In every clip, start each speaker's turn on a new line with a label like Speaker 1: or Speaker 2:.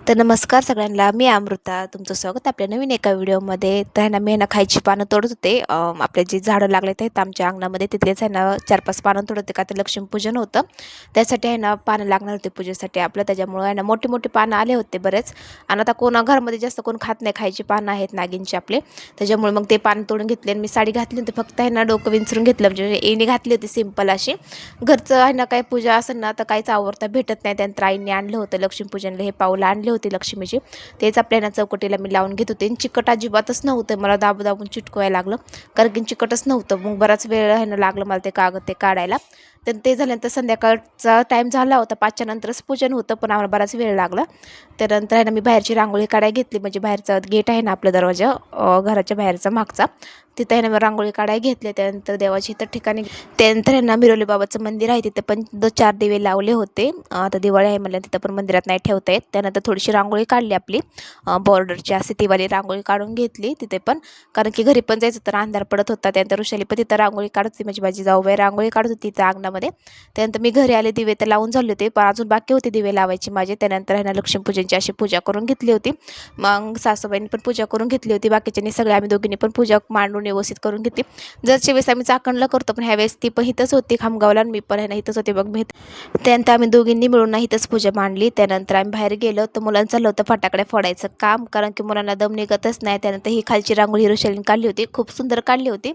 Speaker 1: तर नमस्कार सगळ्यांना, मी अमृता. तुमचं स्वागत आपल्या नवीन एका व्हिडिओमध्ये. तर आहे ना, मी आहे ना खायची पानं तोडत होते. आपले जे झाडं लागलेत आहेत आमच्या अंगणामध्ये, तिथलेच आहे ना 4-5 पानं तोडत होते, का ते लक्ष्मीपूजन होतं. त्यासाठी आहे ना पानं लागणार होते पूजेसाठी आपलं. त्याच्यामुळं आहे ना मोठी-मोठी पानं आले होते बरेच. आणि आता घरामध्ये जास्त कोण खात नाही, खायची पानं आहेत नागिनची आपले. त्याच्यामुळे मग ते पानं तोडून घेतले आणि मी साडी घातली होती. फक्त आहे ना डोकं विंचरून घेतलं, म्हणजे येणी घातली होती सिंपल अशी. घरचं आहे ना, काही पूजा असेल ना तर काहीच आवरता भेटत नाही. त्यानंतर आईने आणलं होतं लक्ष्मीपूजनला, हे पाऊलं आणली होती लक्ष्मीची. तेच आपल्याला चौकटीला मी लावून घेत होते आणि चिकट अजिबातच नव्हतं. मला दाबून दाबून चिटकवायला लागलं, कारण की चिकटच नव्हतं. मग बराच वेळ आहे ना लागलं मला ते कागद ते काढायला. तर ते झाल्यानंतर संध्याकाळचा टाईम झाला होता, 5च्या नंतरच पूजन होतं, पण आम्हाला बराच वेळ लागला. त्यानंतर आहे ना मी बाहेरची रांगोळी काढायला घेतली, म्हणजे बाहेरचा गेट आहे ना आपला दरवाजा, घराच्या बाहेरचा मागचा, तिथं आहे ना मी रांगोळी काढायला घेतली. त्यानंतर देवाची इतर ठिकाणी, त्यानंतर आहे ना मिरोली बाबाचं मंदिर आहे, तिथं पण 4 दिवे लावले होते. आता दिवाळी आहे म्हणलं तिथं पण मंदिरात नाही ठेवता येत. त्यानंतर थोडीशी रांगोळी काढली आपली, बॉर्डरची असे तीवाली रांगोळी काढून घेतली तिथे पण, कारण की घरी पण जायचं तर अंधार पडत होता. त्यानंतर ऋषाली पण तिथं रांगोळी काढत होती, म्हणजे माझी जाऊबाई रांगोळी काढत होती तिथं अंगणामध्ये. त्यानंतर मी घरी आले, दिवे तर लावून झाले होते, पण अजून बाकी होते दिवे लावायचे माझे. त्यानंतर आहे ना लक्ष्मीपूजनची अशी पूजा करून घेतली होती. मग सासूबाईंनी पण पूजा करून घेतली होती, बाकीच्यांनी सगळे आम्ही दोघींनी पण पूजा मांडून व्यवस्थित करून घेतली. जरच्या वेळेस आम्ही चाकणला करतो, पण ह्यावेळेस ती पण इथंच होती खामगावला आणि मी पण आहे ना इथंच होते. मग मी त्यानंतर आम्ही दोघींनी मिळून इथंच पूजा मांडली. त्यानंतर आम्ही बाहेर गेलो तर मुलांचं चाललं होतं फटाकडे फोडायचं काम, कारण की मुलांना दम निघतच नाही. त्यानंतर ही खालची रांगोळी ऋषालीने काढली होती, खूप सुंदर काढली होती.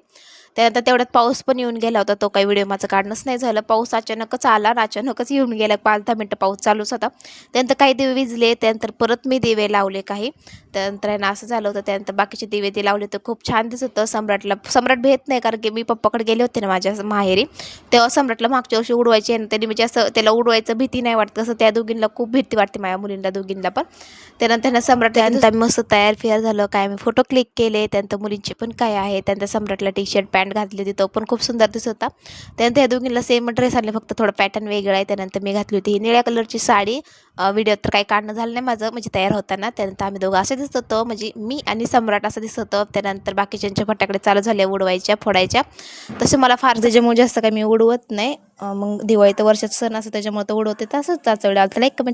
Speaker 1: त्यानंतर तेवढ्यात पाऊस पण येऊन गेला होता, तो काही व्हिडिओ माझं काढणंच नाही झालं. पाऊस अचानकच आला आणि अचानकच येऊन गेला, 5-10 मिनटं पाऊस चालूच होता. त्यानंतर काही दिवे विझले, त्यानंतर परत मी दिवे लावले काही. त्यानंतर आहे ना असं झालं होतं. त्यानंतर बाकीचे दिवे ते लावले तर खूप छान दिसत होतं. सम्राट भेट नाही, कारण की मी पप्पाकडे गेले होते ना माझ्या माहेरी, तेव्हा सम्राटला मागच्या वर्षी उडवायचे आणि त्यांनी म्हणजे असं त्याला उडवायचं भीती नाही वाटत, तसं त्या दोघींना खूप भीती वाटते, माझ्या मुलींना दोघींना पण. त्यानंतर ना सम्राट, त्यानंतर आम्ही मस्त तयार फियार झालं, काय आम्ही फोटो क्लिक केले. त्यानंतर मुलींचे पण काय आहे, त्यानंतर सम्राटला टी शर्ट पॅन्ट घातली होती, तो पण खूप सुंदर दिसत होता. त्यानंतर या दोघींना सेम ड्रेस आणले, फक्त थोडं पॅटर्न वेगळं आहे. त्यानंतर मी घातली होती ही निळ्या कलरची साडी. व्हिडिओ तर काही काढणं झालं नाही माझं, म्हणजे तयार होताना. त्यानंतर आम्ही दोघं असं दिसत होतो, म्हणजे मी आणि सम्राट असं दिसत होतं. त्यानंतर बाकीच्यांच्या फटाकडे चालू झाले उडवायच्या फोडायच्या. तसं मला फार त्याच्यामुळे जास्त काही मी उडवत नाही. मग दिवाळी तर वर्षाचा सण असं, त्याच्यामुळे तर उडवते. तसंच त्याच वेळेला लाईक कमेंट